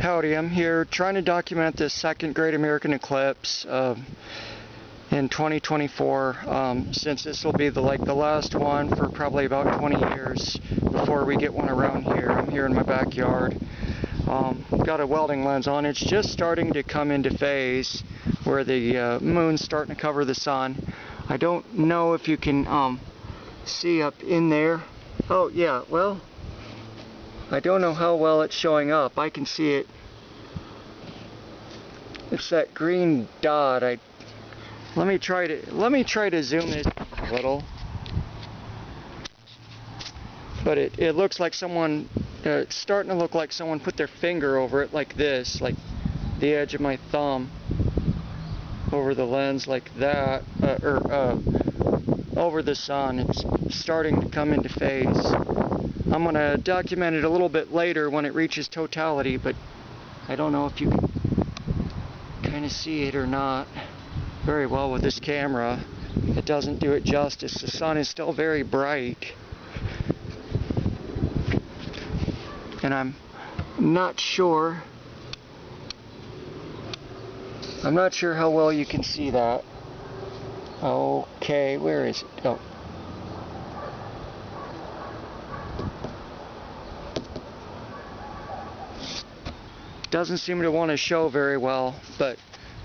Howdy, I'm here trying to document this second Great American Eclipse in 2024, since this will be the last one for probably about 20 years before we get one around here. I'm here in my backyard. Got a welding lens on. It's just starting to come into phase where the moon's starting to cover the sun. I don't know if you can see up in there. Oh yeah, well, I don't know how well it's showing up. I can see it. It's that green dot. Let me try to zoom this a little. But it looks like someone, it's starting to look like someone put their finger over it like this, like the edge of my thumb over the lens like that, over the sun. It's starting to come into phase. I'm going to document it a little bit later when it reaches totality, but I don't know if you can kind of see it or not very well with this camera. It doesn't do it justice. The sun is still very bright. And I'm not sure how well you can see that. Okay, where is it? Oh. Doesn't seem to want to show very well, but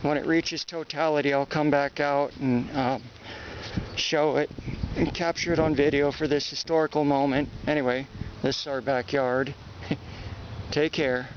when it reaches totality, I'll come back out and show it and capture it on video for this historical moment. Anyway, this is our backyard. Take care.